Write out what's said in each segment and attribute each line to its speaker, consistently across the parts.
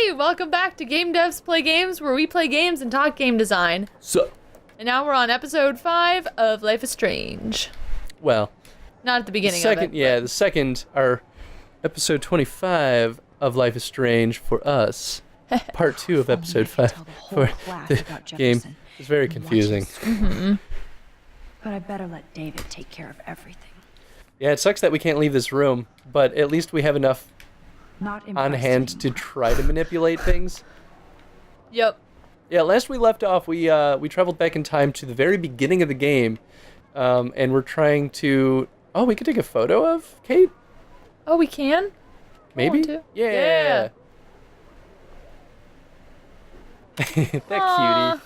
Speaker 1: Hey, welcome back to Game Devs Play Games, where we play games and talk game design. And now we're on episode 5 of Life is Strange.
Speaker 2: Well,
Speaker 1: not at the beginning of it.
Speaker 2: Yeah, the second, our episode 25 of Life is Strange for us. Part 2 of episode 5 for the game. It's very confusing.
Speaker 3: But I better let David take care of everything.
Speaker 2: Yeah, it sucks that we can't leave this room, but at least we have enough on hand to try to manipulate things.
Speaker 1: Yep.
Speaker 2: Yeah, last we left off, we traveled back in time to the very beginning of the game, and we're trying to... Oh, we could take a photo of Kate?
Speaker 1: Oh, we can?
Speaker 2: Maybe?
Speaker 1: Yeah.
Speaker 2: That cutie.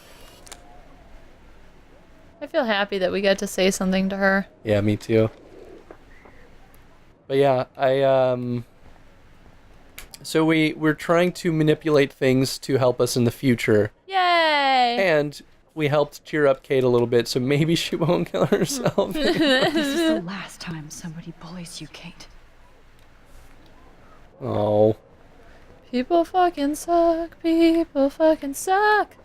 Speaker 1: I feel happy that we got to say something to her.
Speaker 2: Yeah, me too. But yeah, so we're trying to manipulate things to help us in the future.
Speaker 1: Yay!
Speaker 2: And we helped cheer up Kate a little bit, so maybe she won't kill herself.
Speaker 3: This is the last time somebody bullies you, Kate.
Speaker 2: Oh.
Speaker 1: People fucking suck. People fucking suck.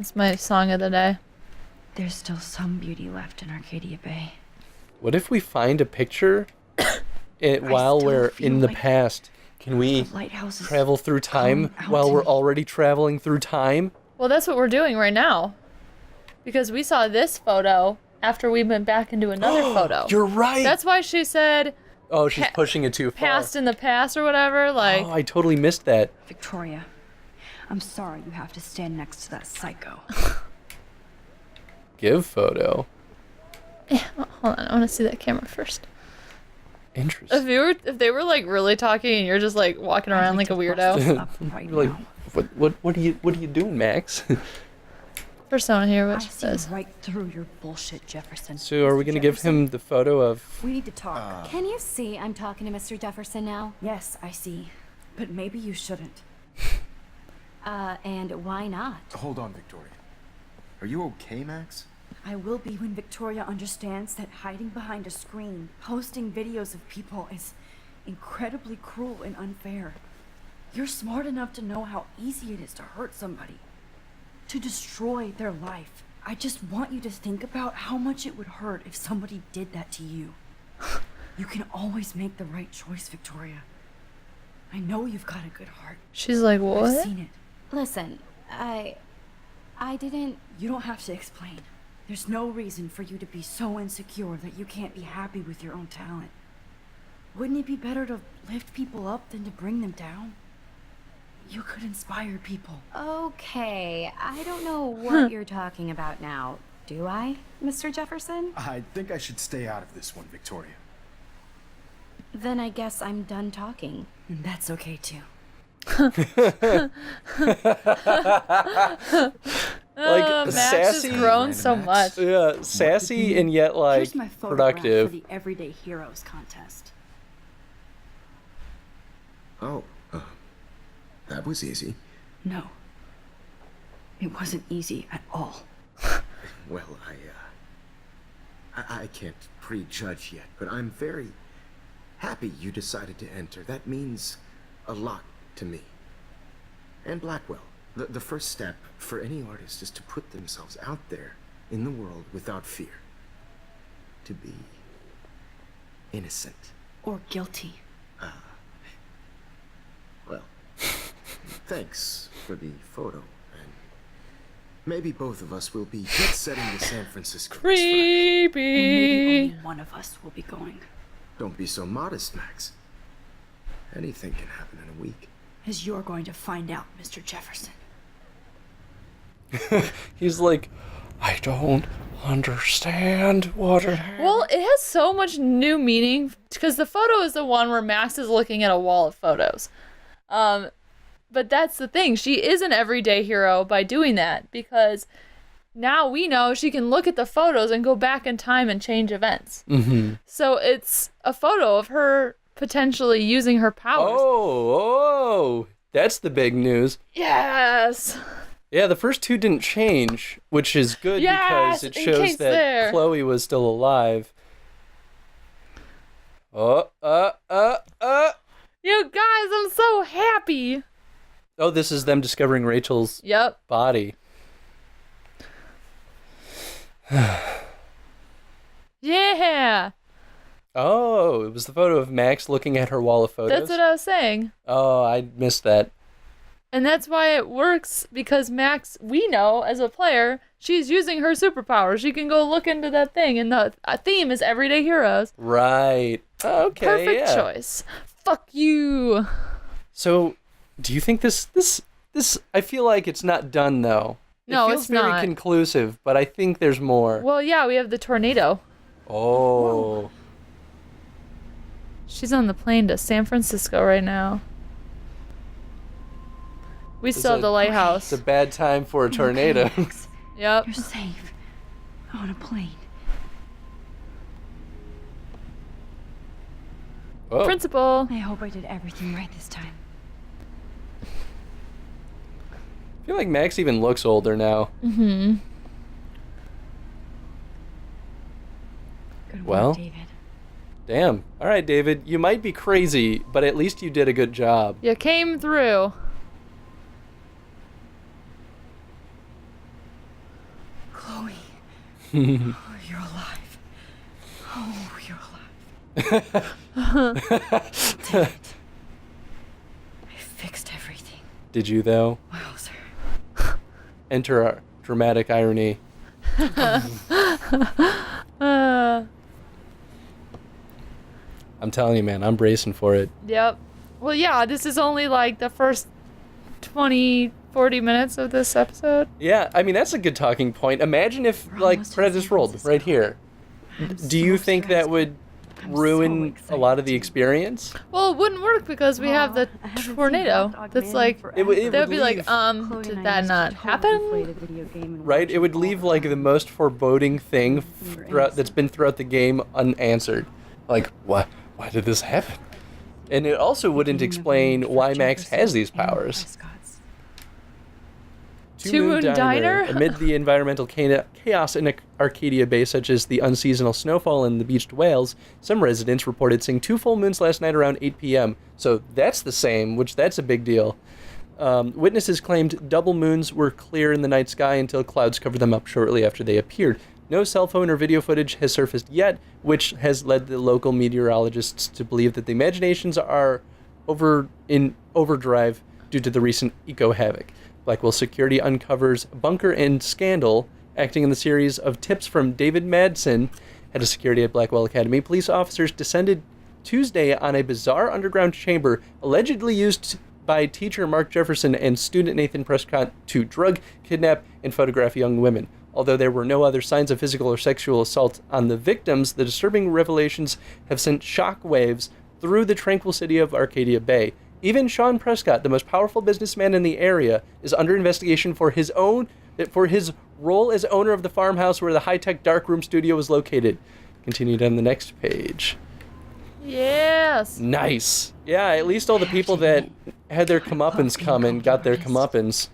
Speaker 1: It's my song of the day.
Speaker 3: There's still some beauty left in Arcadia Bay.
Speaker 2: What if we find a picture while we're in the past? Can we travel through time while we're already traveling through time?
Speaker 1: Well, that's what we're doing right now. Because we saw this photo after we went back into another photo.
Speaker 2: You're right.
Speaker 1: That's why she said...
Speaker 2: Oh, she's pushing it too far.
Speaker 1: Past in the past or whatever, like...
Speaker 2: Oh, I totally missed that.
Speaker 3: Victoria, I'm sorry you have to stand next to that psycho.
Speaker 2: Give photo.
Speaker 1: Yeah, hold on, I want to see that camera first.
Speaker 2: Interesting.
Speaker 1: If they were like really talking and you're just like walking around like a weirdo.
Speaker 2: Like, what are you doing, Max?
Speaker 1: First, I want to hear what she says.
Speaker 3: Right through your bullshit, Jefferson.
Speaker 2: So, are we gonna give him the photo of?
Speaker 3: We need to talk.
Speaker 4: Can you see I'm talking to Mr. Jefferson now?
Speaker 3: Yes, I see. But maybe you shouldn't.
Speaker 4: And why not?
Speaker 5: Hold on, Victoria. Are you okay, Max?
Speaker 3: I will be when Victoria understands that hiding behind a screen, posting videos of people is incredibly cruel and unfair. You're smart enough to know how easy it is to hurt somebody, to destroy their life. I just want you to think about how much it would hurt if somebody did that to you. You can always make the right choice, Victoria. I know you've got a good heart.
Speaker 1: She's like, what?
Speaker 3: I've seen it.
Speaker 4: Listen, I didn't...
Speaker 3: You don't have to explain. There's no reason for you to be so insecure that you can't be happy with your own talent. Wouldn't it be better to lift people up than to bring them down? You could inspire people.
Speaker 4: Okay, I don't know what you're talking about now. Do I, Mr. Jefferson?
Speaker 5: I think I should stay out of this one, Victoria.
Speaker 4: Then I guess I'm done talking.
Speaker 3: And that's okay too.
Speaker 1: Max
Speaker 2: sassy.
Speaker 1: has grown so much.
Speaker 2: Yeah, sassy and yet like
Speaker 3: Here's my photograph
Speaker 2: productive.
Speaker 3: for the Everyday Heroes contest.
Speaker 6: Oh, that was easy.
Speaker 3: No. It wasn't easy at all.
Speaker 6: Well, I can't prejudge yet, but I'm very happy you decided to enter. That means a lot to me. And Blackwell. The first step for any artist is to put themselves out there in the world without fear. To be innocent.
Speaker 3: Or guilty.
Speaker 6: Well, thanks for the photo. And maybe both of us will be jet setting to San Francisco.
Speaker 3: Or
Speaker 1: Creepy.
Speaker 3: maybe only one of us will be going.
Speaker 6: Don't be so modest, Max. Anything can happen in a week.
Speaker 3: As you're going to find out, Mr. Jefferson.
Speaker 2: He's like, I don't understand what it has.
Speaker 1: Well, it has so much new meaning because the photo is the one where Max is looking at a wall of photos. But that's the thing. She is an everyday hero by doing that because now we know she can look at the photos and go back in time and change events.
Speaker 2: Mm-hmm.
Speaker 1: So it's a photo of her potentially using her powers.
Speaker 2: Oh, that's the big news.
Speaker 1: Yes.
Speaker 2: Yeah, the first two didn't change, which is good because it shows that Chloe was still alive.
Speaker 1: You guys, I'm so happy.
Speaker 2: Oh, this is them discovering Rachel's
Speaker 1: Yep.
Speaker 2: body.
Speaker 1: Yeah.
Speaker 2: Oh, it was the photo of Max looking at her wall of photos?
Speaker 1: That's what I was saying.
Speaker 2: Oh, I missed that.
Speaker 1: And that's why it works, because Max, we know as a player, she's using her superpower. She can go look into that thing, and the theme is everyday heroes.
Speaker 2: Right. Okay,
Speaker 1: Perfect
Speaker 2: yeah.
Speaker 1: choice. Fuck you.
Speaker 2: So, do you think this I feel like it's not done though.
Speaker 1: No,
Speaker 2: it feels
Speaker 1: it's
Speaker 2: very
Speaker 1: not.
Speaker 2: conclusive, but I think there's more.
Speaker 1: Well, yeah, we have the tornado.
Speaker 2: Oh.
Speaker 1: She's on the plane to San Francisco right now. We still have the lighthouse.
Speaker 2: It's a bad time for a tornado.
Speaker 3: Okay, Max.
Speaker 1: Yep.
Speaker 3: You're safe. On a plane.
Speaker 2: Whoa.
Speaker 1: Principal.
Speaker 3: I hope I did everything right this time.
Speaker 2: I feel like Max even looks older now.
Speaker 1: Mm-hmm.
Speaker 3: Good
Speaker 2: Well.
Speaker 3: work, David.
Speaker 2: Damn. All right, David, you might be crazy, but at least you did a good job.
Speaker 1: You came through.
Speaker 3: Chloe. Oh, you're alive. Oh, you're alive. Damn it. I fixed everything.
Speaker 2: Did you, though?
Speaker 3: Wowzer.
Speaker 2: Enter our dramatic irony. I'm telling you, man, I'm bracing for it.
Speaker 1: Yep. Well, yeah, this is only like the first 20, 40 minutes of this episode.
Speaker 2: Yeah, I mean, that's a good talking point. Imagine if,
Speaker 3: We're
Speaker 2: like,
Speaker 3: almost in
Speaker 2: Prejudice
Speaker 3: San
Speaker 2: rolled
Speaker 3: Francisco.
Speaker 2: right here.
Speaker 3: I'm
Speaker 2: Do you
Speaker 3: so
Speaker 2: think that
Speaker 3: stressed.
Speaker 2: would
Speaker 3: I'm
Speaker 2: ruin
Speaker 3: so
Speaker 2: a lot of the
Speaker 3: excited.
Speaker 2: experience?
Speaker 1: Well, it wouldn't work because we have the
Speaker 3: I haven't seen
Speaker 1: tornado.
Speaker 3: Dog
Speaker 1: That's
Speaker 3: Man
Speaker 1: like,
Speaker 3: forever.
Speaker 2: It would
Speaker 1: that would be like,
Speaker 2: leave-
Speaker 3: Chloe
Speaker 1: did
Speaker 3: and I
Speaker 1: that
Speaker 3: used to
Speaker 1: not
Speaker 3: totally play
Speaker 1: happen?
Speaker 3: the video game and
Speaker 2: Right?
Speaker 3: watch
Speaker 2: It would
Speaker 3: all
Speaker 2: leave,
Speaker 3: the
Speaker 2: like,
Speaker 3: time.
Speaker 2: the most foreboding thing
Speaker 3: We were
Speaker 2: throughout, that's
Speaker 3: innocent.
Speaker 2: been throughout the game unanswered. Like, why did this happen? And it also wouldn't
Speaker 3: Beginning of
Speaker 2: explain
Speaker 3: the
Speaker 2: why
Speaker 3: Jefferson
Speaker 2: Max has these
Speaker 3: and
Speaker 2: powers.
Speaker 3: Prescott's.
Speaker 1: Two Moon Diner?
Speaker 2: Amid the environmental chaos in Arcadia Bay, such as the unseasonal snowfall and the beached whales, some residents reported seeing 2 full moons last night around 8 p.m. So that's the same, that's a big deal. Witnesses claimed double moons were clear in the night sky until clouds covered them up shortly after they appeared. No cell phone or video footage has surfaced yet, which has led the local meteorologists to believe that the imaginations are in overdrive due to the recent eco-havoc. Blackwell Security uncovers bunker and scandal, acting in the series of tips from David Madsen, head of security at Blackwell Academy. Police officers descended Tuesday on a bizarre underground chamber allegedly used by teacher Mark Jefferson and student Nathan Prescott to drug, kidnap, and photograph young women. Although there were no other signs of physical or sexual assault on the victims, the disturbing revelations have sent shock waves through the tranquil city of Arcadia Bay. Even Sean Prescott, the most powerful businessman in the area, is under investigation for his role as owner of the farmhouse where the high-tech darkroom studio is located. Continued on the next page.
Speaker 1: Yes.
Speaker 2: Nice. Yeah, at least all the people that had their comeuppance come and got their comeuppance.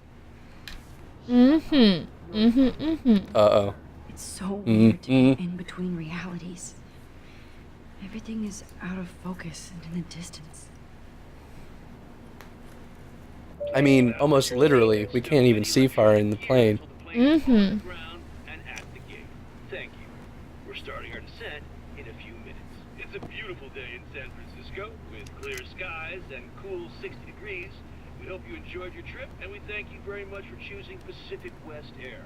Speaker 1: Mm-hmm.
Speaker 2: Uh-oh.
Speaker 3: It's so weird to be
Speaker 2: Mm.
Speaker 3: in between realities. Everything is out of focus and in the distance.
Speaker 2: I mean, almost literally, we can't even see far in the plane.
Speaker 1: Mm-hmm.
Speaker 7: Thank you. We're starting our descent in a few minutes. It's a beautiful day in San Francisco with clear skies and cool 60 degrees. We hope you enjoyed your trip, and we thank you very much for choosing Pacific West Air.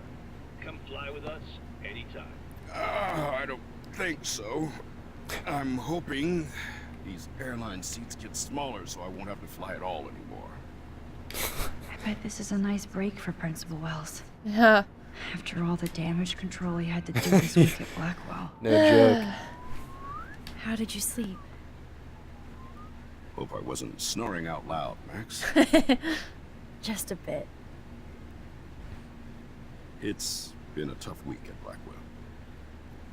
Speaker 7: Come fly with us anytime.
Speaker 8: I don't think so. I'm hoping these airline seats get smaller so I won't have to fly at all anymore.
Speaker 3: I bet this is a nice break for Principal Wells.
Speaker 1: Yeah.
Speaker 3: After all the damage control he had to do this week at Blackwell.
Speaker 2: No joke.
Speaker 3: How did you sleep?
Speaker 8: Hope I wasn't snoring out loud, Max.
Speaker 3: Just a bit.
Speaker 8: It's been a tough week at Blackwell.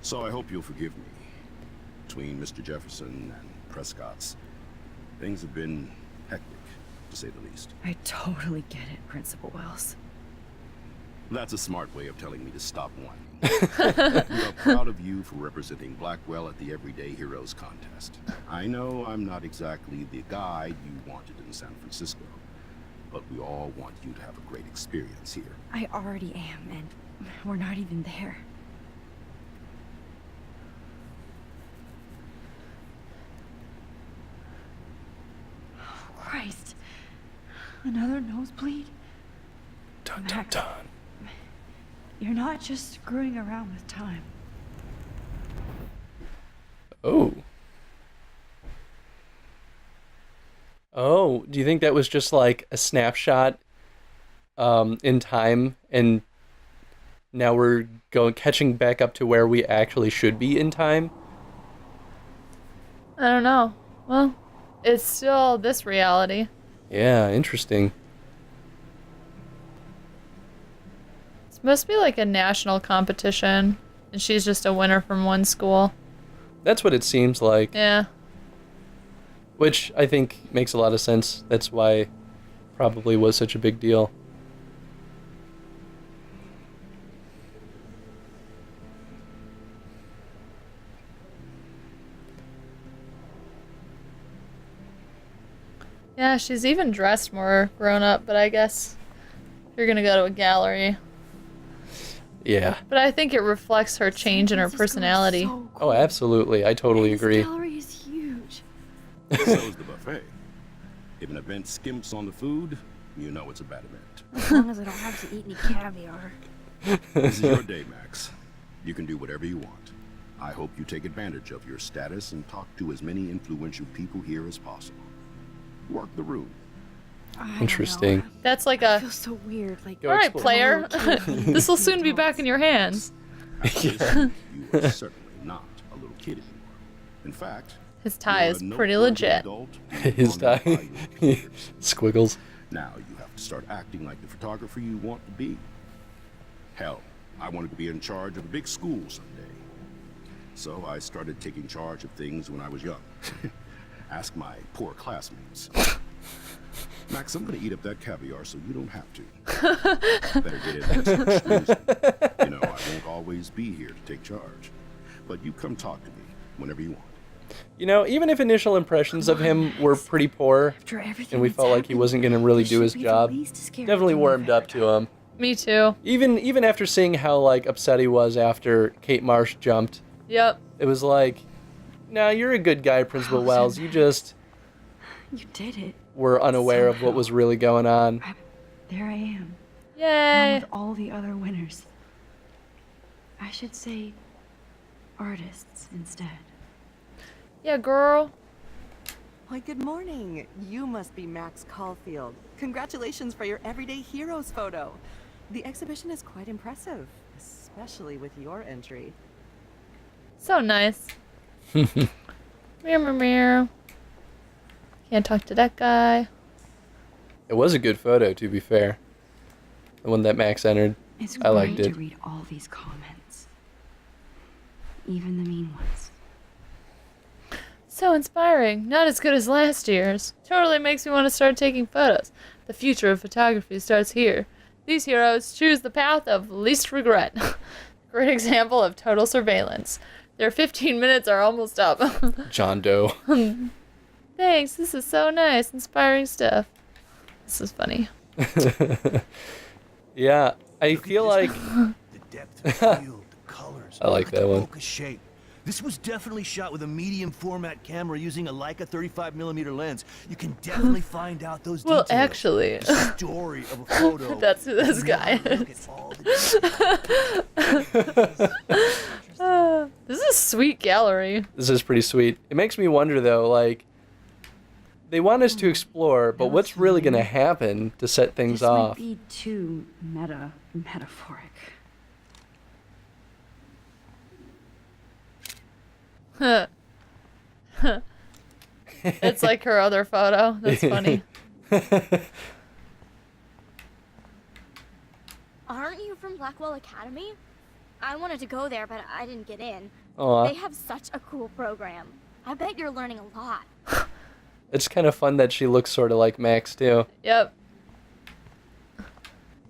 Speaker 8: So I hope you'll forgive me. Between Mr. Jefferson and Prescott's, things have been hectic, to say the least.
Speaker 3: I totally get it, Principal Wells.
Speaker 8: That's a smart way of telling me to stop whining. We are proud of you for representing Blackwell at the Everyday Heroes contest. I know I'm not exactly the guy you wanted in San Francisco, but we all want you to have a great experience here.
Speaker 3: I already am, and we're not even there. Oh, Christ. Another nosebleed?
Speaker 2: Dun, dun,
Speaker 3: Max,
Speaker 2: dun.
Speaker 3: you're not just screwing around with time.
Speaker 2: Oh. Oh, do you think that was just like a snapshot in time, and now we're catching back up to where we actually should be in time?
Speaker 1: I don't know. Well, it's still this reality.
Speaker 2: Yeah, interesting.
Speaker 1: It's supposed to be like a national competition, and she's just a winner from one school.
Speaker 2: That's what it seems like.
Speaker 1: Yeah.
Speaker 2: Which I think makes a lot of sense. That's why it probably was such a big deal.
Speaker 1: Yeah, she's even dressed more grown up, but I guess you're gonna go to a gallery.
Speaker 2: Yeah.
Speaker 1: But I think it reflects her change in her personality.
Speaker 3: So
Speaker 2: Oh, absolutely. I totally
Speaker 3: This
Speaker 2: agree.
Speaker 3: gallery is huge.
Speaker 8: So's the buffet. If an event skimps on the food, you know it's a bad event.
Speaker 3: As long as I don't have to eat any caviar.
Speaker 8: This is your day, Max. You can do whatever you want. I hope you take advantage of your status and talk to as many influential people here as possible. Work the room.
Speaker 3: I don't
Speaker 2: Interesting.
Speaker 3: know.
Speaker 1: That's like
Speaker 3: I
Speaker 1: a,
Speaker 3: feel so weird. Like,
Speaker 2: Go
Speaker 1: all right,
Speaker 2: explore.
Speaker 1: player, this will soon be back in your hands.
Speaker 8: You are certainly not a little kid anymore. In fact,
Speaker 1: His tie
Speaker 8: you're
Speaker 1: is
Speaker 8: a
Speaker 1: pretty
Speaker 8: noteworthy
Speaker 1: legit.
Speaker 8: adult
Speaker 2: His
Speaker 8: bonded by
Speaker 2: tie.
Speaker 8: your peers.
Speaker 2: Squiggles.
Speaker 8: Now you have to start acting like the photographer you want to be. Hell, I wanted to be in charge of a big school someday. So I started taking charge of things when I was young. Ask my poor classmates. Max, I'm gonna eat up that caviar so you don't have to. Better get in there. Excuse me. You know, I won't always be here to take charge. But you come talk to me whenever you want.
Speaker 2: You know, even if initial impressions of him were pretty poor,
Speaker 3: after everything
Speaker 2: and we
Speaker 3: that's
Speaker 2: felt like he
Speaker 3: happened,
Speaker 2: wasn't going to really
Speaker 3: this
Speaker 2: do his
Speaker 3: should be the
Speaker 2: job,
Speaker 3: least scary
Speaker 2: definitely
Speaker 3: thing
Speaker 2: warmed
Speaker 3: I've
Speaker 2: up
Speaker 3: ever
Speaker 2: to him.
Speaker 1: Me too.
Speaker 2: Even after seeing how like upset he was after Kate Marsh jumped,
Speaker 1: Yep.
Speaker 2: it was like, nah, you're a good guy, Principal Wells. You just
Speaker 3: done. You did it.
Speaker 2: were unaware of what was really going on.
Speaker 3: There I am. Along
Speaker 1: Yay.
Speaker 3: with all the other winners. I should say artists instead.
Speaker 1: Yeah, girl.
Speaker 9: Why, good morning. You must be Max Caulfield. Congratulations for your Everyday Heroes photo. The exhibition is quite impressive, especially with your entry.
Speaker 1: So nice. Meow. Can't talk to that guy.
Speaker 2: It was a good photo, to be fair. The one that Max entered.
Speaker 3: It's
Speaker 2: I liked
Speaker 3: great
Speaker 2: it.
Speaker 3: to read all these comments. Even the mean ones.
Speaker 1: So inspiring. Not as good as last year's. Totally makes me want to start taking photos. The future of photography starts here. These heroes choose the path of least regret. Great example of total surveillance. Their 15 minutes are almost up.
Speaker 2: John Doe.
Speaker 1: Thanks, this is so nice. Inspiring stuff. This is funny.
Speaker 2: Yeah, I feel like
Speaker 10: The depth of field, the colors.
Speaker 2: I like that one.
Speaker 10: Focus shape. This was definitely shot with a medium format camera using a Leica 35mm lens. You can definitely find out those
Speaker 1: Well,
Speaker 10: details.
Speaker 1: actually,
Speaker 10: The story of a photo.
Speaker 1: that's who this
Speaker 10: is
Speaker 1: guy
Speaker 10: not look
Speaker 1: is.
Speaker 10: at all the
Speaker 1: This is a sweet gallery.
Speaker 2: this is pretty sweet. It makes me wonder, though, like, they want us to explore, but what's really going to happen to set things
Speaker 3: This
Speaker 2: off?
Speaker 3: might be too metaphoric.
Speaker 1: It's like her other photo. That's funny.
Speaker 11: Aren't you from Blackwell Academy? I wanted to go there, but I didn't get in.
Speaker 2: Aw.
Speaker 11: They have such a cool program. I bet you're learning a lot.
Speaker 2: It's kind of fun that she looks sort of like Max, too.
Speaker 1: Yep.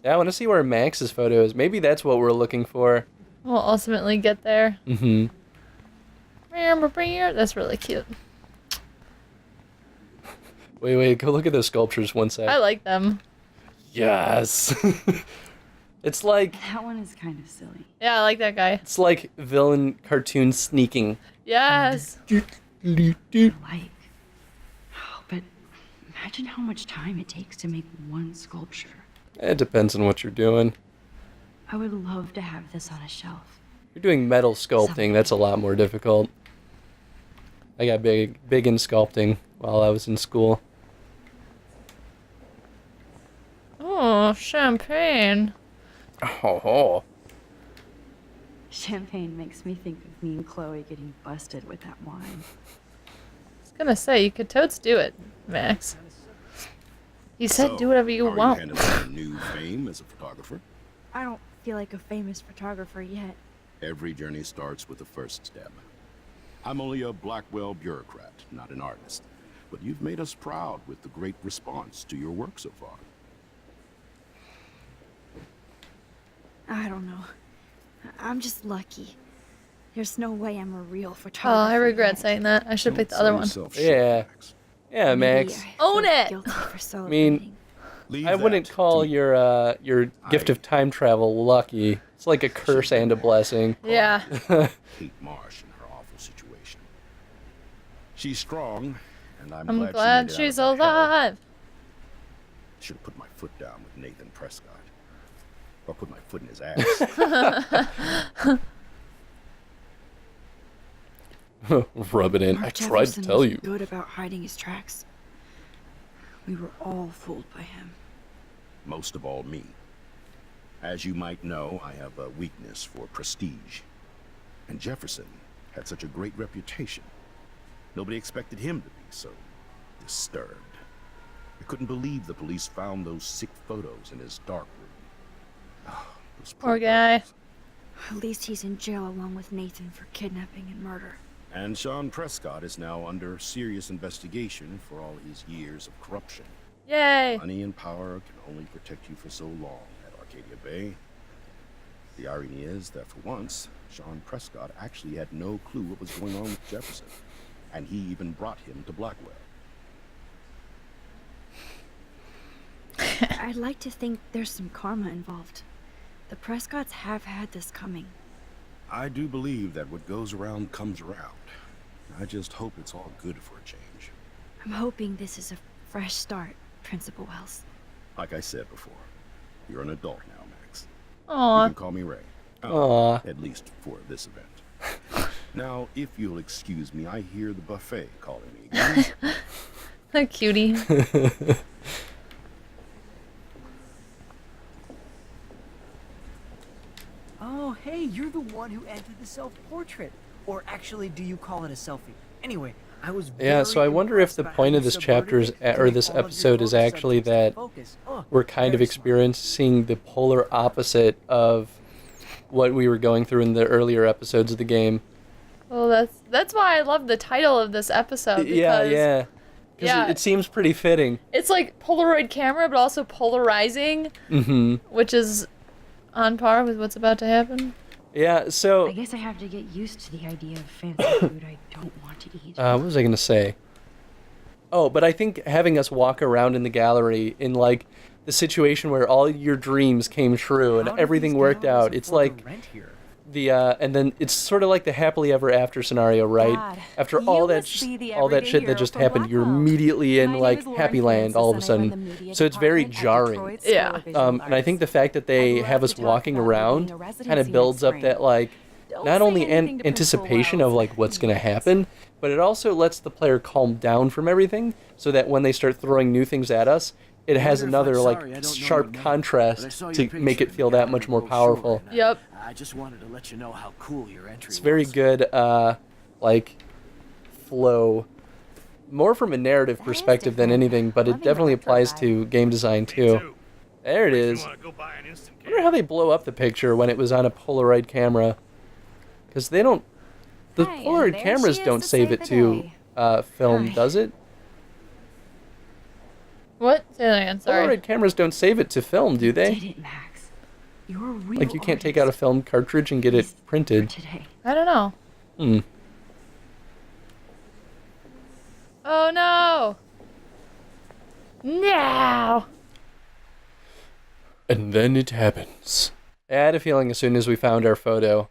Speaker 2: Yeah, I want to see where Max's photo is. Maybe that's what we're looking for.
Speaker 1: We'll ultimately get there.
Speaker 2: Mm-hmm.
Speaker 1: That's really cute.
Speaker 2: Wait, go look at those sculptures one sec.
Speaker 1: I like them.
Speaker 2: Yes. It's like
Speaker 3: That one is kind of silly.
Speaker 1: Yeah, I like that guy.
Speaker 2: it's like villain cartoon sneaking.
Speaker 1: Yes.
Speaker 3: Like, oh, but imagine how much time it takes to make one sculpture.
Speaker 2: It depends on what you're doing.
Speaker 3: I would love to have this on a shelf.
Speaker 2: You're doing metal sculpting, that's a lot more difficult. I got big in sculpting while I was in school.
Speaker 1: Oh, champagne.
Speaker 2: Oh.
Speaker 3: Champagne makes me think of me and Chloe getting busted with that wine.
Speaker 1: I was gonna say, you could totes do it, Max. You said
Speaker 8: So,
Speaker 1: do whatever you
Speaker 8: how are
Speaker 1: want.
Speaker 8: handling your new fame as a photographer?
Speaker 11: I don't feel like a famous photographer yet.
Speaker 8: Every journey starts with the first step. I'm only a Blackwell bureaucrat, not an artist. But you've made us proud with the great response to your work so far.
Speaker 11: I don't know. I'm just lucky. There's no way I'm a real
Speaker 1: Oh,
Speaker 11: photographer.
Speaker 1: I regret
Speaker 11: yet.
Speaker 1: saying that. I should pick
Speaker 8: Don't
Speaker 1: the other
Speaker 8: sell
Speaker 1: one.
Speaker 8: yourself short,
Speaker 2: Yeah.
Speaker 8: Max.
Speaker 2: Yeah,
Speaker 11: Maybe
Speaker 2: Max.
Speaker 11: I
Speaker 1: Own
Speaker 11: feel
Speaker 1: it!
Speaker 11: guilty for
Speaker 2: I
Speaker 11: celebrating.
Speaker 2: mean,
Speaker 8: Leave
Speaker 2: I wouldn't
Speaker 8: that
Speaker 2: call
Speaker 8: to me.
Speaker 2: your gift of time travel lucky. It's like a curse and a blessing.
Speaker 1: Yeah.
Speaker 8: Kate Marsh in her awful situation. She's strong, and I'm
Speaker 1: I'm
Speaker 8: glad,
Speaker 1: glad
Speaker 8: she made it
Speaker 1: she's
Speaker 8: out of the hell.
Speaker 1: alive.
Speaker 8: Should have put my foot down with Nathan Prescott. Or put my foot in his ass.
Speaker 2: Rub it in. I
Speaker 3: Mark
Speaker 2: tried to
Speaker 3: Jefferson
Speaker 2: tell
Speaker 3: was
Speaker 2: you.
Speaker 3: good about hiding his tracks. We were all fooled by him.
Speaker 8: Most of all, me. As you might know, I have a weakness for prestige. And Jefferson had such a great reputation. Nobody expected him to be so disturbed. I couldn't believe the police found those sick photos in his dark room. Oh, those
Speaker 1: Poor guy.
Speaker 8: photos.
Speaker 11: At least he's in jail along with Nathan for kidnapping and murder.
Speaker 8: And Sean Prescott is now under serious investigation for all his years of corruption.
Speaker 1: Yay.
Speaker 8: Money and power can only protect you for so long at Arcadia Bay. The irony is that for once, Sean Prescott actually had no clue what was going on with Jefferson, and he even brought him to Blackwell.
Speaker 11: I'd like to think there's some karma involved. The Prescotts have had this coming.
Speaker 8: I do believe that what goes around comes around. I just hope it's all good for a change.
Speaker 11: I'm hoping this is a fresh start, Principal Wells.
Speaker 8: Like I said before, you're an adult now, Max. You
Speaker 1: Aw.
Speaker 8: can call me Ray.
Speaker 2: Aw.
Speaker 8: At least for this event. Now, if you'll excuse me, I hear the buffet calling me again.
Speaker 1: A cutie.
Speaker 12: Oh, hey, you're the one who entered the self-portrait. Or actually, do you call it a selfie? Anyway, I was
Speaker 2: Yeah, so I wonder if the point of this chapter is, or this episode is actually that we're kind of experiencing the polar opposite of what we were going through in the earlier episodes of the game.
Speaker 1: Well, that's why I love the title of this episode. Because
Speaker 2: Yeah. 'Cause it seems pretty fitting.
Speaker 1: It's like Polaroid camera, but also polarizing, which is on par with what's about to happen.
Speaker 2: Yeah, so
Speaker 3: I guess I have to get used to the idea of fancy food I don't want to eat.
Speaker 2: what was I going to say? Oh, but I think having us walk around in the gallery in like the situation where all your dreams came true and everything worked out. It's like the and then it's sort of like the happily ever after scenario, right?
Speaker 9: Dad,
Speaker 2: After
Speaker 9: you
Speaker 2: all that
Speaker 9: must be the
Speaker 2: all that
Speaker 9: everyday
Speaker 2: shit that
Speaker 9: hero
Speaker 2: just
Speaker 9: from
Speaker 2: happened, you're
Speaker 9: Blackwell.
Speaker 2: immediately in
Speaker 9: My
Speaker 2: like
Speaker 9: name is Lauren
Speaker 2: happy land all of a
Speaker 9: Francis, and I run
Speaker 2: sudden.
Speaker 9: the media
Speaker 2: So it's very
Speaker 9: department at
Speaker 2: jarring.
Speaker 9: Detroit School
Speaker 1: Yeah.
Speaker 9: of Visual
Speaker 2: And I think the
Speaker 9: Arts.
Speaker 2: fact that they
Speaker 9: I'd
Speaker 2: have
Speaker 9: love
Speaker 2: us
Speaker 9: to talk
Speaker 2: walking
Speaker 9: about
Speaker 2: around
Speaker 9: being a
Speaker 2: kind
Speaker 9: residency
Speaker 2: of builds
Speaker 9: next
Speaker 2: up that
Speaker 9: spring.
Speaker 2: like
Speaker 9: Don't
Speaker 2: not
Speaker 9: say
Speaker 2: only
Speaker 9: anything to Principal
Speaker 2: anticipation
Speaker 9: Wells.
Speaker 2: of like what's going to happen, but it also lets the player calm down from everything so that when they start throwing new things at us, it has another like sharp contrast to make it feel that much more powerful.
Speaker 1: Yep.
Speaker 12: I just wanted to let you know how cool your entry
Speaker 2: It's very
Speaker 12: was.
Speaker 2: good like flow, more from a narrative perspective than anything, but it
Speaker 9: Loving the
Speaker 2: definitely
Speaker 9: retro
Speaker 2: applies
Speaker 9: vibe.
Speaker 2: to game design too. There it is. I wonder how they blow up the picture when it was on a Polaroid camera, because they don't. The
Speaker 9: Hi, and
Speaker 2: Polaroid
Speaker 9: there
Speaker 2: cameras
Speaker 9: she is
Speaker 2: don't
Speaker 9: to
Speaker 2: save
Speaker 9: save
Speaker 2: it
Speaker 9: the
Speaker 2: to
Speaker 9: day.
Speaker 2: film,
Speaker 11: Hi.
Speaker 2: does it?
Speaker 1: What? Say that again. Sorry.
Speaker 2: Polaroid cameras don't save it to film, do they?
Speaker 3: Did it, Max? You're a real
Speaker 2: Like you can't take out a film cartridge and get it
Speaker 3: For
Speaker 2: printed.
Speaker 3: today.
Speaker 1: I don't know.
Speaker 2: Hmm.
Speaker 1: Oh no. No.
Speaker 2: And then it happens. I had a feeling as soon as we found our photo.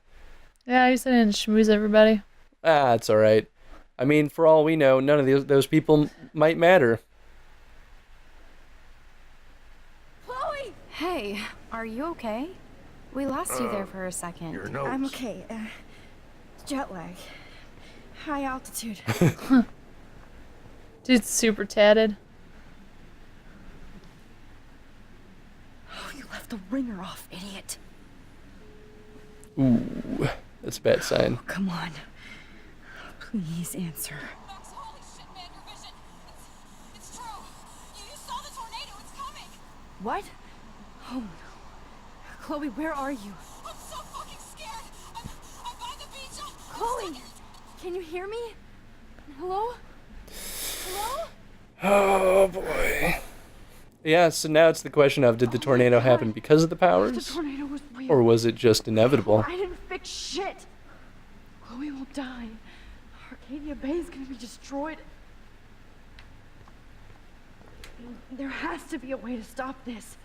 Speaker 1: Yeah, I used to schmooze everybody.
Speaker 2: Ah, it's alright. I mean, for all we know, none of those people might matter.
Speaker 3: Chloe!
Speaker 4: Hey, are you okay? We lost you there for a second.
Speaker 8: Your nose.
Speaker 3: I'm okay. Jet lag. High altitude.
Speaker 1: Dude's super tatted.
Speaker 3: Oh, you left the ringer off, idiot.
Speaker 2: Ooh, that's a bad sign.
Speaker 3: Oh, come on. Please answer.
Speaker 13: Max, holy shit, man, your vision. It's true. You saw the tornado. It's coming.
Speaker 3: What? Oh no. Chloe, where are you?
Speaker 13: I'm so fucking scared. I'm by the beach.
Speaker 3: Chloe! Can you hear me? Hello? Hello?
Speaker 2: Oh boy. Yeah, so now it's the question of, did the tornado happen because of the
Speaker 3: The
Speaker 2: powers?
Speaker 3: tornado was real.
Speaker 2: Or was it just inevitable?
Speaker 3: I didn't fix shit. Chloe will die. Arcadia Bay is gonna be destroyed. There has to be a way to stop this.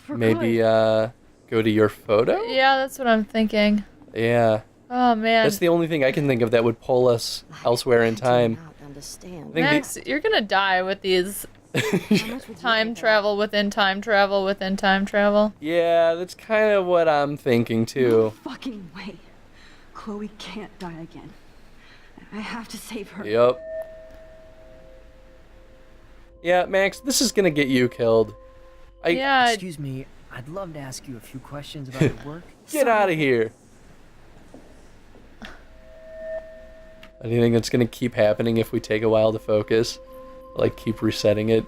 Speaker 3: For
Speaker 2: Maybe,
Speaker 3: good.
Speaker 2: go to your photo?
Speaker 1: Yeah, that's what I'm thinking.
Speaker 2: Yeah.
Speaker 1: Oh, man.
Speaker 2: That's the only thing I can think of that would pull us elsewhere in time.
Speaker 11: Understand.
Speaker 1: Max, you're gonna die with these time travel within time travel within time travel.
Speaker 2: Yeah, that's kind of what I'm thinking
Speaker 3: No
Speaker 2: too.
Speaker 3: fucking way. Chloe can't die again. I have to save her.
Speaker 2: Yep. Yeah, Max, this is gonna get you killed.
Speaker 1: Yeah.
Speaker 12: Excuse me, I'd love to ask you a few questions about your work.
Speaker 2: Get out of here. Anything that's gonna keep happening if we take a while to focus? Like, keep resetting it?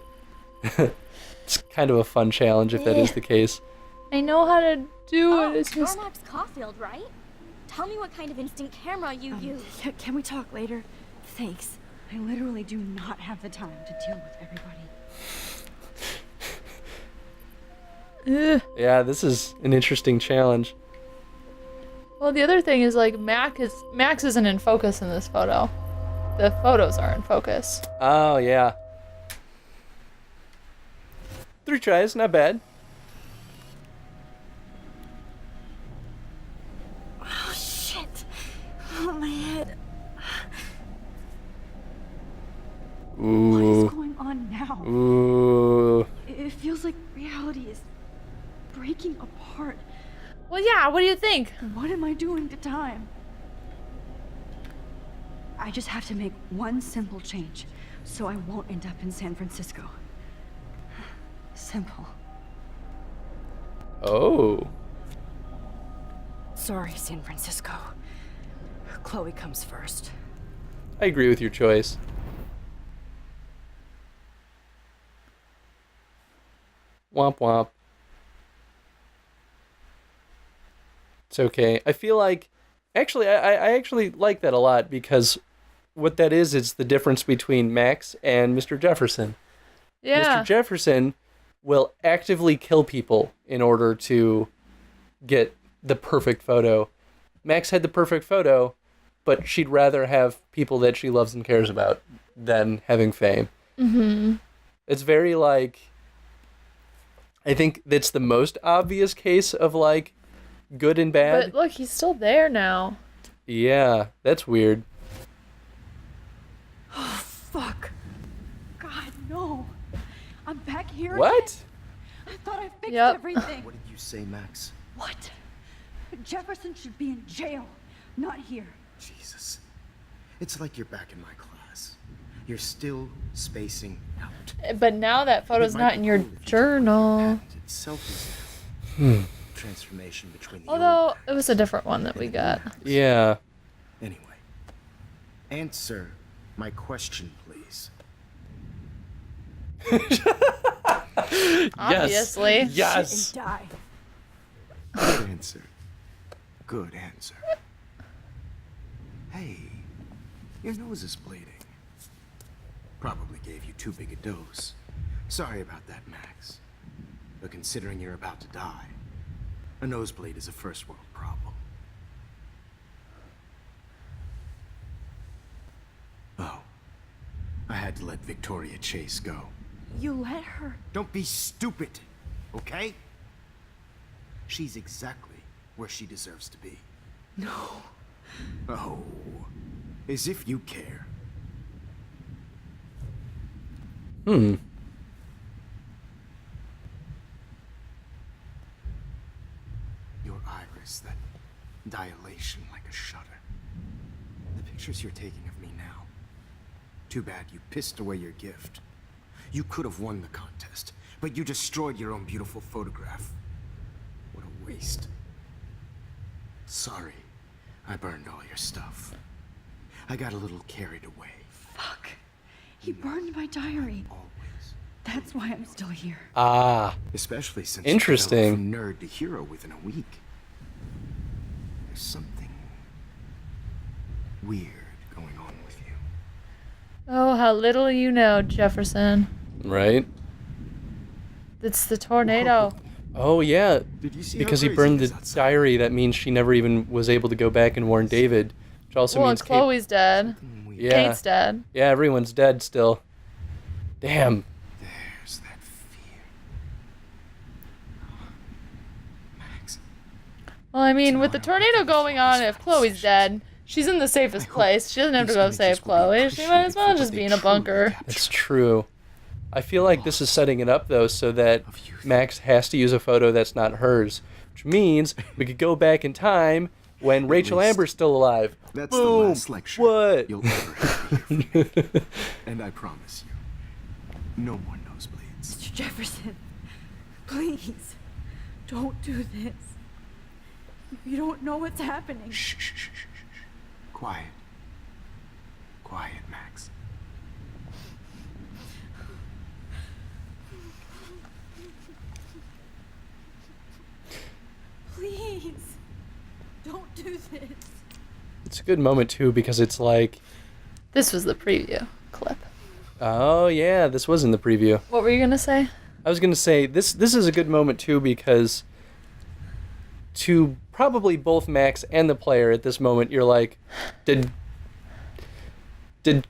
Speaker 2: It's kind of a fun challenge if that is the case.
Speaker 1: I know how to do it. It's
Speaker 13: You're
Speaker 1: just.
Speaker 13: Max Caulfield, right? Tell me what kind of instant camera you use.
Speaker 3: Can we talk later? Thanks. I literally do not have the time to deal with everybody.
Speaker 1: Ugh.
Speaker 2: Yeah, this is an interesting challenge.
Speaker 1: Well, the other thing is like Max isn't in focus in this photo. The photos are in focus.
Speaker 2: Oh, yeah. 3 tries, not bad.
Speaker 3: Oh shit! Oh my head. What
Speaker 2: Ooh.
Speaker 3: is going on now?
Speaker 2: Ooh.
Speaker 3: It feels like reality is breaking apart.
Speaker 1: Well, yeah. What do you think?
Speaker 3: What am I doing to time? I just have to make one simple change, so I won't end up in San Francisco. Simple.
Speaker 2: Oh.
Speaker 3: Sorry, San Francisco. Chloe comes first.
Speaker 2: I agree with your choice. Womp womp. It's okay. I feel like, actually, I actually like that a lot, because what that is the difference between Max and Mr. Jefferson.
Speaker 1: Yeah.
Speaker 2: Mr. Jefferson will actively kill people in order to get the perfect photo. Max had the perfect photo, but she'd rather have people that she loves and cares about than having fame.
Speaker 1: Mm-hmm.
Speaker 2: It's very like, I think that's the most obvious case of like good and bad.
Speaker 1: But look, he's still there now.
Speaker 2: Yeah, that's weird.
Speaker 3: Oh, fuck. God, no. I'm back here.
Speaker 2: What?
Speaker 3: Again? I thought I fixed
Speaker 1: Yep.
Speaker 3: everything.
Speaker 6: What did you say, Max?
Speaker 3: What? Jefferson should be in jail, not here.
Speaker 6: Jesus. It's like you're back in my class. You're still spacing out.
Speaker 1: But now that photo's
Speaker 6: It
Speaker 1: not
Speaker 6: might
Speaker 1: in
Speaker 6: be
Speaker 1: your
Speaker 6: cool if you
Speaker 1: journal.
Speaker 6: patented selfies. Transformation between the
Speaker 1: Although
Speaker 6: old
Speaker 1: it was a different one that we got.
Speaker 2: Yeah.
Speaker 6: Anyway, answer my question, please.
Speaker 1: Obviously.
Speaker 2: Yes.
Speaker 3: Shit and die.
Speaker 6: Good answer. Good answer. Hey, your nose is bleeding. Probably gave you too big a dose. Sorry about that, Max. But considering you're about to die, a nosebleed is a first world problem. Oh, I had to let Victoria Chase go.
Speaker 3: You let her.
Speaker 6: Don't be stupid, okay? She's exactly where she deserves to be.
Speaker 3: No.
Speaker 6: Oh, as if you care.
Speaker 2: Hmm.
Speaker 6: Your iris, that dilation like a shutter. The pictures you're taking of me now. Too bad you pissed away your gift. You could have won the contest, but you destroyed your own beautiful photograph. What a waste. Sorry, I burned all your stuff. I got a little carried away.
Speaker 3: Fuck. He burned my diary.
Speaker 6: Always.
Speaker 3: That's why I'm still here.
Speaker 2: Ah.
Speaker 6: Especially since
Speaker 2: Interesting.
Speaker 6: you developed from nerd to hero within a week. There's something weird going on with you.
Speaker 1: Oh, how little you know, Jefferson.
Speaker 2: Right?
Speaker 1: It's the tornado.
Speaker 2: Oh, yeah.
Speaker 6: Did you see
Speaker 2: Because
Speaker 6: how
Speaker 2: he
Speaker 6: crazy
Speaker 2: burned
Speaker 6: it
Speaker 2: the
Speaker 6: is outside?
Speaker 2: diary, that means she never even was able to go back and warn David. Which also
Speaker 1: Well,
Speaker 2: means
Speaker 1: and Chloe's dead.
Speaker 2: Yeah.
Speaker 1: Kate's dead.
Speaker 2: Yeah, everyone's dead still. Damn.
Speaker 6: There's that fear. Max.
Speaker 1: Well, I mean, with the tornado going on, if Chloe's dead, she's in the safest place. She doesn't have to go save Chloe. She might as well just be in a bunker.
Speaker 2: That's true. I feel like this is setting it up, though, so that Max has to use a photo that's not hers. Which means we could go back in time when Rachel Amber's still alive.
Speaker 6: That's
Speaker 2: Boom.
Speaker 6: the last lecture
Speaker 2: What?
Speaker 6: you'll ever have. And I promise you, no more nosebleeds.
Speaker 3: Mr. Jefferson, please, don't do this. You don't know what's happening.
Speaker 6: Shh, shh, shh, shh, shh. Quiet. Quiet, Max.
Speaker 3: Please, don't do this.
Speaker 2: It's a good moment, too, because it's like,
Speaker 1: This was the preview clip.
Speaker 2: oh, yeah, this was in the preview.
Speaker 1: What were you gonna say?
Speaker 2: I was going to say, this is a good moment, too, because to probably both Max and the player at this moment, you're like, did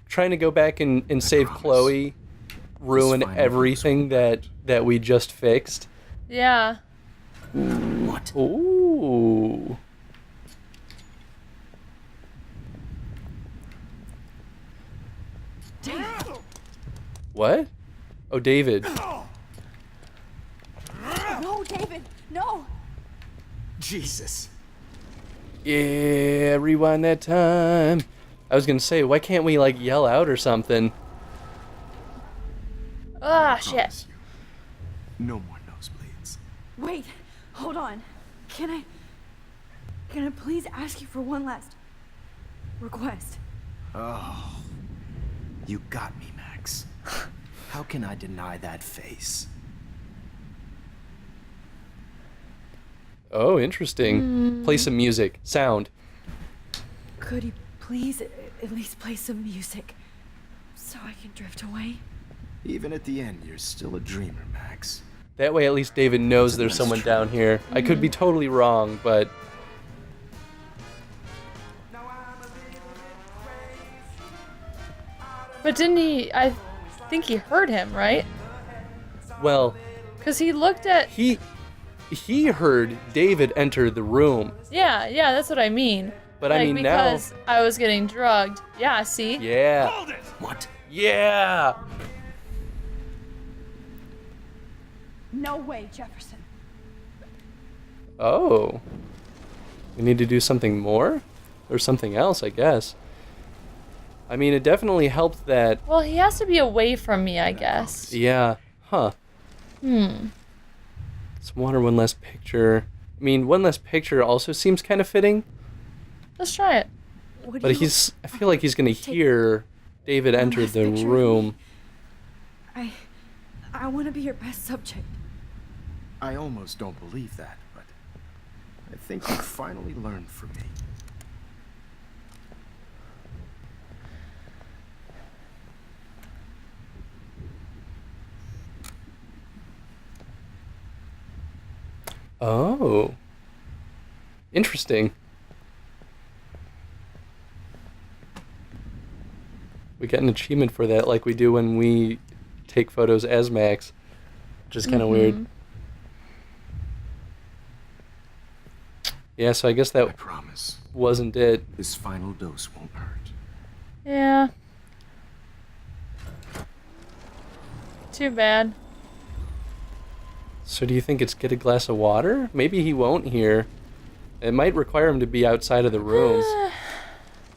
Speaker 2: trying to go back and save Chloe ruin
Speaker 6: This final
Speaker 2: everything that we just fixed?
Speaker 1: Yeah.
Speaker 6: What?
Speaker 2: Ooh. What? Oh, David.
Speaker 3: No, David, no.
Speaker 6: Jesus.
Speaker 2: Yeah, rewind that time. I was gonna say, why can't we, like, yell out or something?
Speaker 1: Ah,
Speaker 6: Promise
Speaker 1: shit.
Speaker 6: you, no more nosebleeds.
Speaker 3: Wait, hold on. Can I please ask you for one last request?
Speaker 6: Oh, you got me, Max. How can I deny that face?
Speaker 2: Oh, interesting. Play some music. Sound.
Speaker 3: Could you please at least play some music so I can drift away?
Speaker 6: Even at the end, you're still a dreamer, Max.
Speaker 2: That way at least David knows there's someone down here. I could be totally wrong, but...
Speaker 1: But didn't he? I think he heard him, right?
Speaker 2: Well,
Speaker 1: Because he looked at.
Speaker 2: he heard David enter the room.
Speaker 1: Yeah, that's what I mean.
Speaker 2: But I mean now-
Speaker 1: because I was getting drugged. Yeah, see?
Speaker 2: Yeah.
Speaker 6: What?
Speaker 2: Yeah!
Speaker 3: No way, Jefferson.
Speaker 2: Oh. We need to do something more? Or something else, I guess. I mean, it definitely helped that...
Speaker 1: Well, he has to be away from me, I guess.
Speaker 2: Yeah. Huh. Some water, one less picture. I mean, one less picture also seems kind of fitting.
Speaker 1: Let's try it.
Speaker 3: What do
Speaker 2: But
Speaker 3: you-
Speaker 2: I feel like he's going to hear David enter
Speaker 3: last
Speaker 2: the
Speaker 3: picture of
Speaker 2: room.
Speaker 3: I want to be your best subject.
Speaker 6: I almost don't believe that, but I think you finally learned from me.
Speaker 2: Oh. Interesting. We get an achievement for that like we do when we take photos as Max, which is kind of weird. Yeah, so I guess that
Speaker 6: I promise.
Speaker 2: wasn't it.
Speaker 6: This final dose won't hurt.
Speaker 1: Yeah. Too bad.
Speaker 2: So do you think it's get a glass of water? Maybe he won't here. It might require him to be outside of the rooms.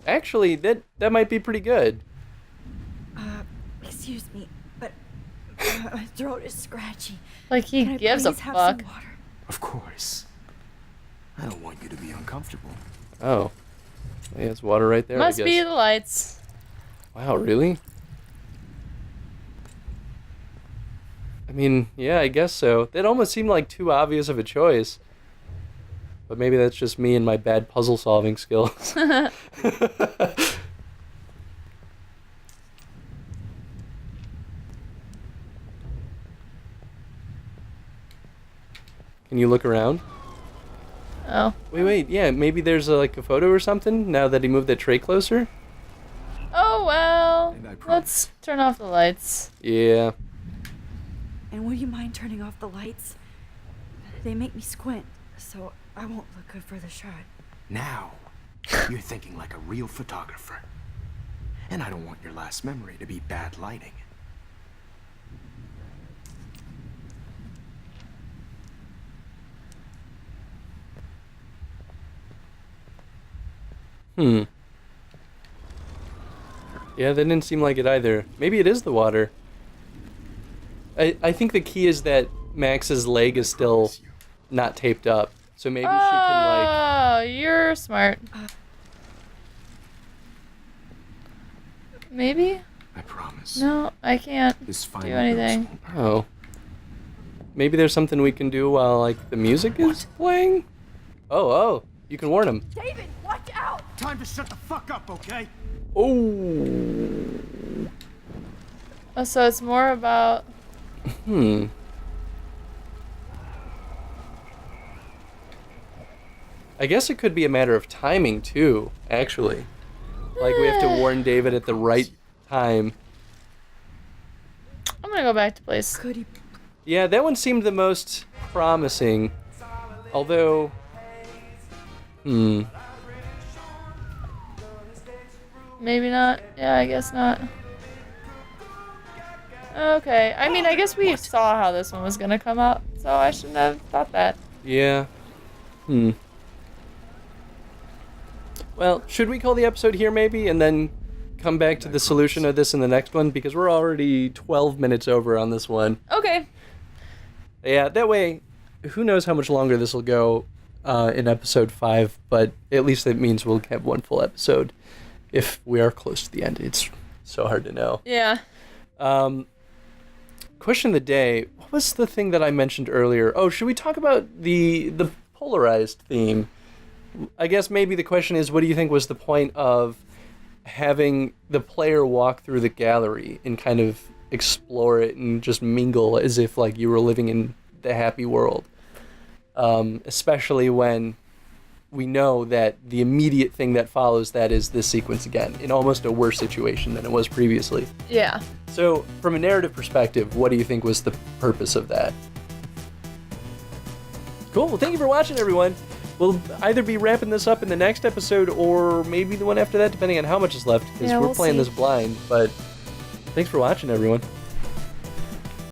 Speaker 2: Actually, that might be pretty good.
Speaker 3: Excuse me, but my throat is scratchy.
Speaker 1: Like he
Speaker 3: Can I
Speaker 1: gives a
Speaker 3: please have
Speaker 1: fuck.
Speaker 3: some water?
Speaker 6: Of course. I don't want you to be uncomfortable.
Speaker 2: Oh. Yeah, it's water right there,
Speaker 1: Must
Speaker 2: I
Speaker 1: be
Speaker 2: guess.
Speaker 1: the lights.
Speaker 2: Wow, really? I mean, yeah, I guess so. That almost seemed like too obvious of a choice. But maybe that's just me and my bad puzzle-solving skills. Can you look around?
Speaker 1: Oh.
Speaker 2: Wait, yeah, maybe there's like a photo or something now that he moved that tray closer?
Speaker 1: Oh well. Let's turn off the lights.
Speaker 2: Yeah.
Speaker 3: And would you mind turning off the lights? They make me squint, so I won't look good for the shot.
Speaker 6: Now, you're thinking like a real photographer. And I don't want your last memory to be bad lighting.
Speaker 2: Yeah, that didn't seem like it either. Maybe it is the water. I think the key is that Max's leg is still not taped up. So maybe she can
Speaker 1: Oh, you're smart. Maybe?
Speaker 6: I promise.
Speaker 1: No, I can't
Speaker 6: This
Speaker 1: do
Speaker 6: final
Speaker 1: anything.
Speaker 2: Oh. Maybe there's something we can do while like the music is playing? Oh, you can warn him.
Speaker 3: David, watch out!
Speaker 10: Time to shut the fuck up, okay?
Speaker 2: Oh.
Speaker 1: Oh, so it's more about...
Speaker 2: I guess it could be a matter of timing too, actually. Like we have to warn David at the right time.
Speaker 1: I'm gonna go back to place.
Speaker 3: Could he...
Speaker 2: Yeah, that one seemed the most promising. Although...
Speaker 1: Maybe not. Yeah, I guess not. Okay. I mean, I guess we saw how this one was gonna come out, so I shouldn't have thought that.
Speaker 2: Yeah. Well, should we call the episode here maybe and then come back to the solution of this in the next one? Because we're already 12 minutes over on this one.
Speaker 1: Okay.
Speaker 2: Yeah, that way, who knows how much longer this will go in episode 5, but at least it means we'll have one full episode if we are close to the end. It's so hard to know.
Speaker 1: Yeah.
Speaker 2: Question of the day. What was the thing that I mentioned earlier? Oh, should we talk about the polarized theme? I guess maybe the question is, what do you think was the point of having the player walk through the gallery and kind of explore it and just mingle as if like you were living in the happy world? Especially when we know that the immediate thing that follows that is this sequence again, in almost a worse situation than it was previously.
Speaker 1: Yeah.
Speaker 2: So, from a narrative perspective, what do you think was the purpose of that? Cool. Well, thank you for watching, everyone. We'll either be wrapping this up in the next episode or maybe the one after that, depending on how much is left, because
Speaker 1: Yeah,
Speaker 2: we're
Speaker 1: we'll
Speaker 2: playing
Speaker 1: see.
Speaker 2: this blind. But thanks for watching, everyone.